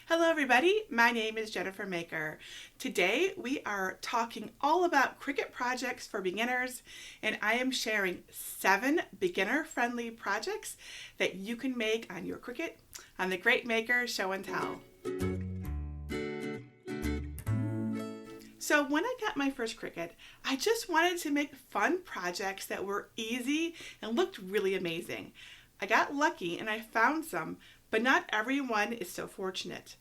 Hello everybody, my name is Jennifer Maker. Today we are talking all about Cricut projects for beginners, and I am sharing 7 beginner-friendly projects that you can make on your Cricut on the Great Maker Show and Tell. So when I got my first Cricut, I just wanted to make fun projects that were easy and looked really amazing. I got lucky and I found some, but not everyone is so fortunate.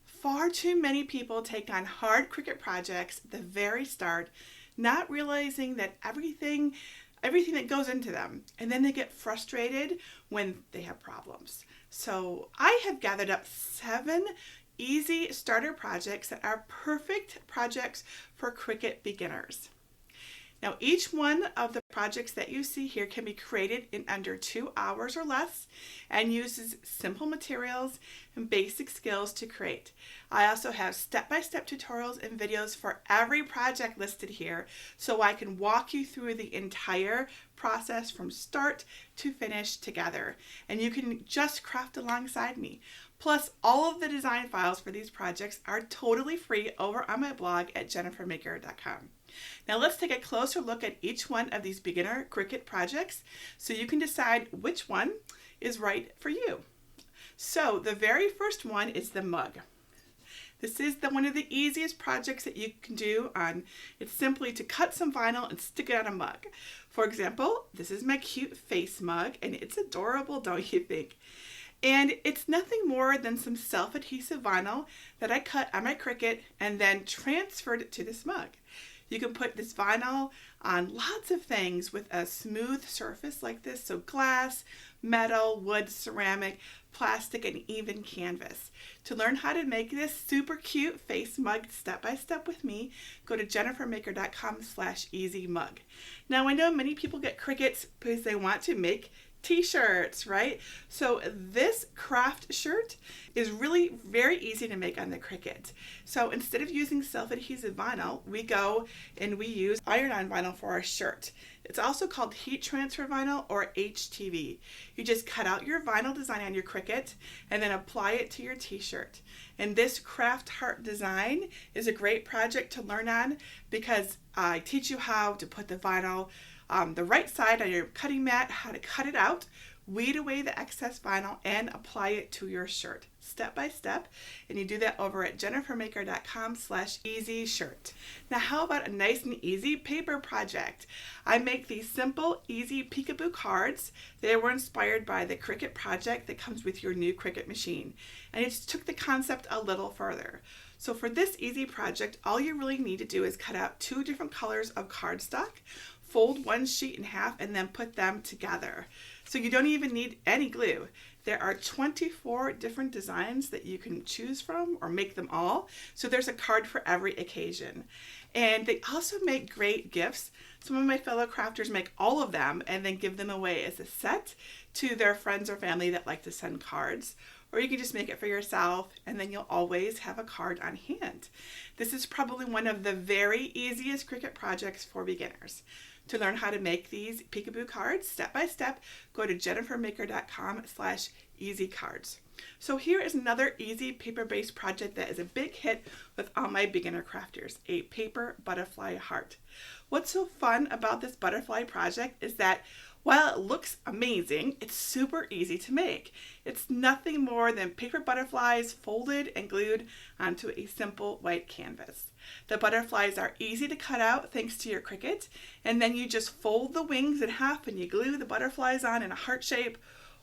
Far too many people take on hard Cricut projects at the very start, not realizing that everything that goes into them, and then they get frustrated when they have problems. So I have gathered up 7 easy starter projects that are perfect projects for Cricut beginners. Now, each one of the projects that you see here can be created in under 2 hours or less and uses simple materials and basic skills to create. I also have step-by-step tutorials and videos for every project listed here, so I can walk you through the entire process from start to finish together, and you can just craft alongside me. Plus, all of the design files for these projects are totally free over on my blog at jennifermaker.com. Now let's take a closer look at each one of these beginner Cricut projects so you can decide which one is right for you. So the very first one is the mug. This is one of the easiest projects that you can do it's simply to cut some vinyl and stick it on a mug. For example, this is my cute face mug, and it's adorable, don't you think? And it's nothing more than some self-adhesive vinyl that I cut on my Cricut and then transferred it to this mug. You can put this vinyl on lots of things with a smooth surface like this, so glass, metal, wood, ceramic, plastic, and even canvas. To learn how to make this super cute face mug step by step with me, go to jennifermaker.com/easymug. Now I know many people get Cricuts because they want to make t-shirts, right? So this craft shirt is really very easy to make on the Cricut. So instead of using self-adhesive vinyl, we go and we use iron-on vinyl for our shirt. It's also called heat transfer vinyl, or HTV. You just cut out your vinyl design on your Cricut and then apply it to your t-shirt. And this craft heart design is a great project to learn on because I teach you how to put the vinyl the right side on your cutting mat, how to cut it out, weed away the excess vinyl, and apply it to your shirt step by step. And you do that over at jennifermaker.com/easy-shirt. Now, how about a nice and easy paper project? I make these simple, easy Peekaboo cards. They were inspired by the Cricut project that comes with your new Cricut machine. And it just took the concept a little further. So for this easy project, all you really need to do is cut out 2 different colors of cardstock, fold one sheet in half, and then put them together. So you don't even need any glue. There are 24 different designs that you can choose from or make them all. So there's a card for every occasion. And they also make great gifts. Some of my fellow crafters make all of them and then give them away as a set to their friends or family that like to send cards. Or you can just make it for yourself, and then you'll always have a card on hand. This is probably one of the very easiest Cricut projects for beginners. To learn how to make these Peekaboo cards step by step, go to jennifermaker.com/easycards. So here is another easy paper-based project that is a big hit with all my beginner crafters, a paper butterfly heart. What's so fun about this butterfly project is that while it looks amazing, it's super easy to make. It's nothing more than paper butterflies folded and glued onto a simple white canvas. The butterflies are easy to cut out thanks to your Cricut, and then you just fold the wings in half and you glue the butterflies on in a heart shape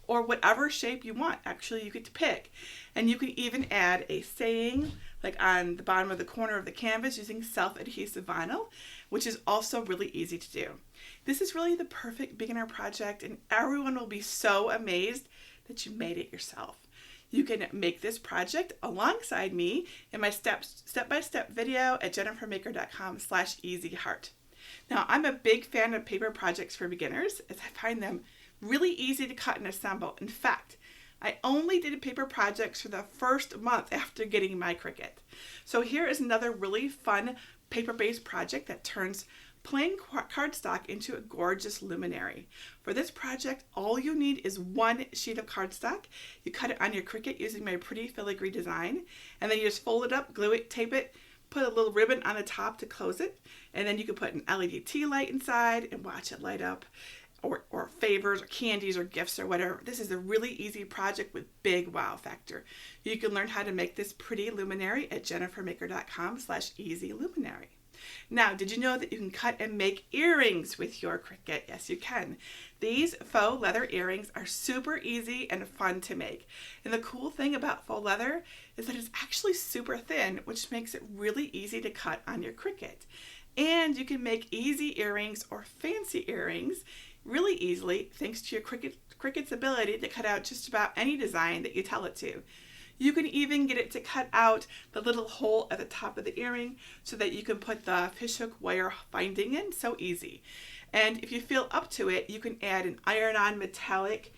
or whatever shape you want. Actually, you get to pick. And you can even add a saying like on the bottom of the corner of the canvas using self-adhesive vinyl, which is also really easy to do. This is really the perfect beginner project, and everyone will be so amazed that you made it yourself. You can make this project alongside me in my step-by-step video at jennifermaker.com/easyheart. Now, I'm a big fan of paper projects for beginners as I find them really easy to cut and assemble. In fact, I only did paper projects for the first month after getting my Cricut. So here is another really fun paper-based project that turns plain cardstock into a gorgeous luminary. For this project, all you need is one sheet of cardstock. You cut it on your Cricut using my pretty filigree design, and then you just fold it up, glue it, tape it, put a little ribbon on the top to close it, and then you can put an LED tea light inside and watch it light up, or favors or candies or gifts or whatever. This is a really easy project with big wow factor. You can learn how to make this pretty luminary at jennifermaker.com/easyluminary. Now, did you know that you can cut and make earrings with your Cricut? Yes, you can. These faux leather earrings are super easy and fun to make. And the cool thing about faux leather is that it's actually super thin, which makes it really easy to cut on your Cricut. And you can make easy earrings or fancy earrings really easily thanks to your Cricut's ability to cut out just about any design that you tell it to. You can even get it to cut out the little hole at the top of the earring so that you can put the fishhook wire binding in. So easy. And if you feel up to it, you can add an iron-on metallic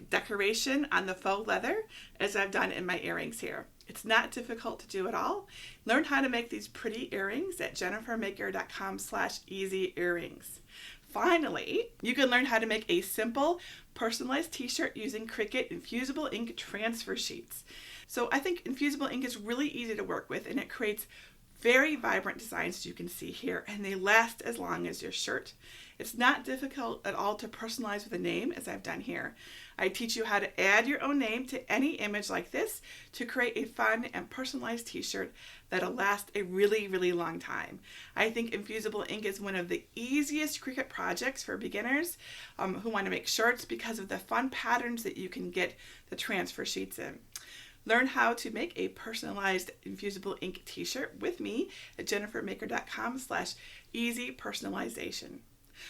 decoration on the faux leather, as I've done in my earrings here. It's not difficult to do at all. Learn how to make these pretty earrings at jennifermaker.com/easyearrings. Finally, you can learn how to make a simple, personalized t-shirt using Cricut Infusible ink transfer sheets. So I think Infusible ink is really easy to work with, and it creates very vibrant designs, as you can see here, and they last as long as your shirt. It's not difficult at all to personalize with a name, as I've done here. I teach you how to add your own name to any image like this to create a fun and personalized t-shirt that'll last a really, really long time. I think Infusible ink is one of the easiest Cricut projects for beginners who want to make shirts because of the fun patterns that you can get the transfer sheets in. Learn how to make a personalized Infusible ink t-shirt with me at jennifermaker.com/easypersonalization.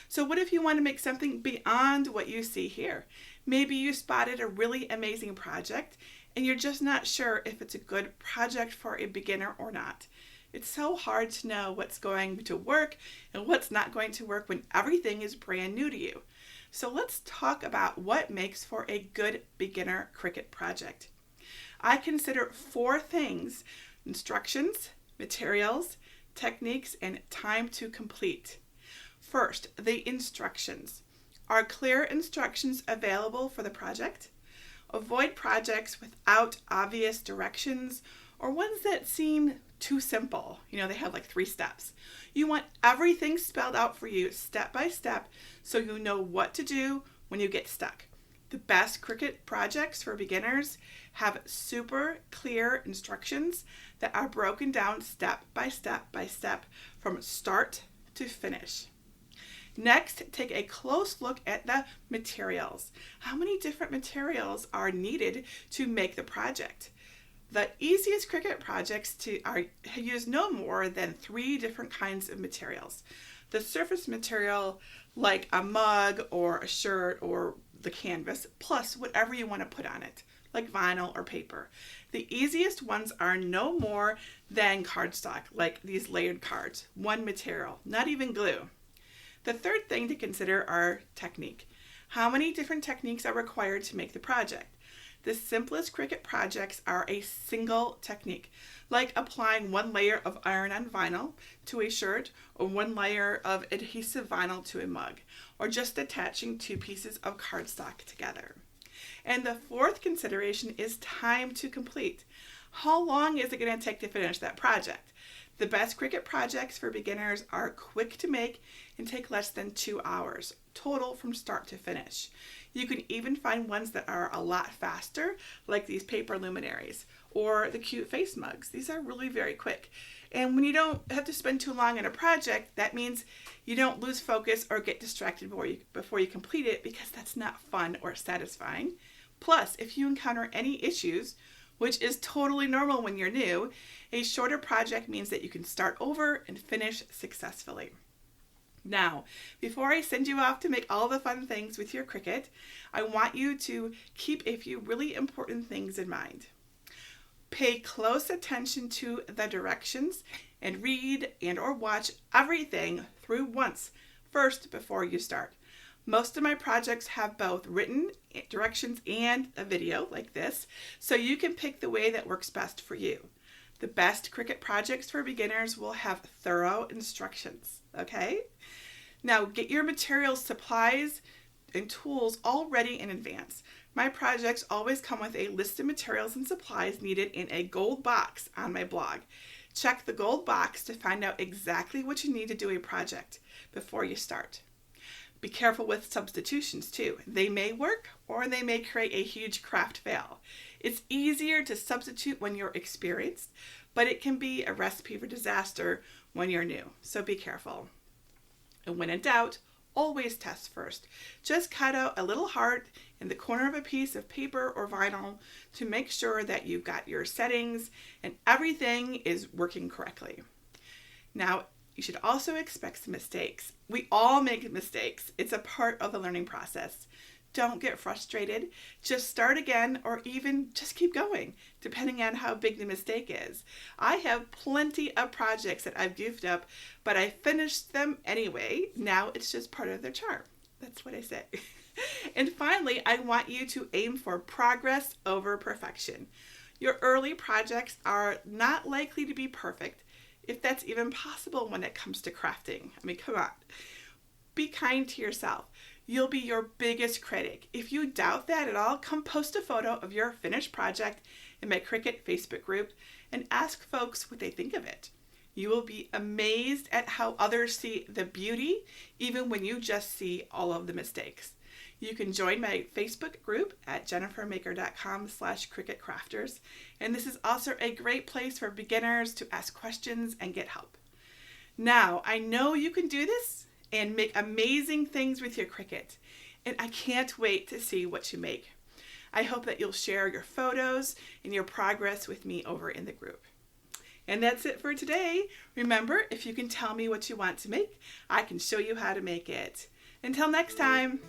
So what if you want to make something beyond what you see here? Maybe you spotted a really amazing project and you're just not sure if it's a good project for a beginner or not. It's so hard to know what's going to work and what's not going to work when everything is brand new to you. So let's talk about what makes for a good beginner Cricut project. I consider 4 things: instructions, materials, techniques, and time to complete. First, the instructions. Are clear instructions available for the project? Avoid projects without obvious directions or ones that seem too simple. They have 3 steps. You want everything spelled out for you step by step so you know what to do when you get stuck. The best Cricut projects for beginners have super clear instructions that are broken down step by step by step from start to finish. Next, take a close look at the materials. How many different materials are needed to make the project? The easiest Cricut projects use no more than 3 different kinds of materials. The surface material, like a mug or a shirt or the canvas, plus whatever you want to put on it, like vinyl or paper. The easiest ones are no more than cardstock, like these layered cards. 1 material, not even glue. The third thing to consider are technique. How many different techniques are required to make the project? The simplest Cricut projects are a single technique, like applying 1 layer of iron-on vinyl to a shirt or 1 layer of adhesive vinyl to a mug, or just attaching 2 pieces of cardstock together. And the 4th consideration is time to complete. How long is it going to take to finish that project? The best Cricut projects for beginners are quick to make and take less than 2 hours total from start to finish. You can even find ones that are a lot faster, like these paper luminaries or the cute face mugs. These are really very quick. And when you don't have to spend too long in a project, that means you don't lose focus or get distracted before you complete it, because that's not fun or satisfying. Plus, if you encounter any issues, which is totally normal when you're new, a shorter project means that you can start over and finish successfully. Now, before I send you off to make all the fun things with your Cricut, I want you to keep a few really important things in mind. Pay close attention to the directions and read and or watch everything through once first before you start. Most of my projects have both written directions and a video like this, so you can pick the way that works best for you. The best Cricut projects for beginners will have thorough instructions, okay? Now get your materials, supplies, and tools all ready in advance. My projects always come with a list of materials and supplies needed in a gold box on my blog. Check the gold box to find out exactly what you need to do a project before you start. Be careful with substitutions too. They may work or they may create a huge craft fail. It's easier to substitute when you're experienced, but it can be a recipe for disaster when you're new, so be careful. And when in doubt, always test first. Just cut out a little heart in the corner of a piece of paper or vinyl to make sure that you've got your settings and everything is working correctly. Now, you should also expect some mistakes. We all make mistakes. It's a part of the learning process. Don't get frustrated. Just start again or even just keep going, depending on how big the mistake is. I have plenty of projects that I've goofed up, but I finished them anyway. Now it's just part of their charm. That's what I say. And finally, I want you to aim for progress over perfection. Your early projects are not likely to be perfect, if that's even possible when it comes to crafting. I mean, come on. Be kind to yourself. You'll be your biggest critic. If you doubt that at all, come post a photo of your finished project in my Cricut Facebook group and ask folks what they think of it. You will be amazed at how others see the beauty, even when you just see all of the mistakes. You can join my Facebook group at jennifermaker.com/CricutCrafters. And this is also a great place for beginners to ask questions and get help. Now, I know you can do this and make amazing things with your Cricut. And I can't wait to see what you make. I hope that you'll share your photos and your progress with me over in the group. And that's it for today. Remember, if you can tell me what you want to make, I can show you how to make it. Until next time.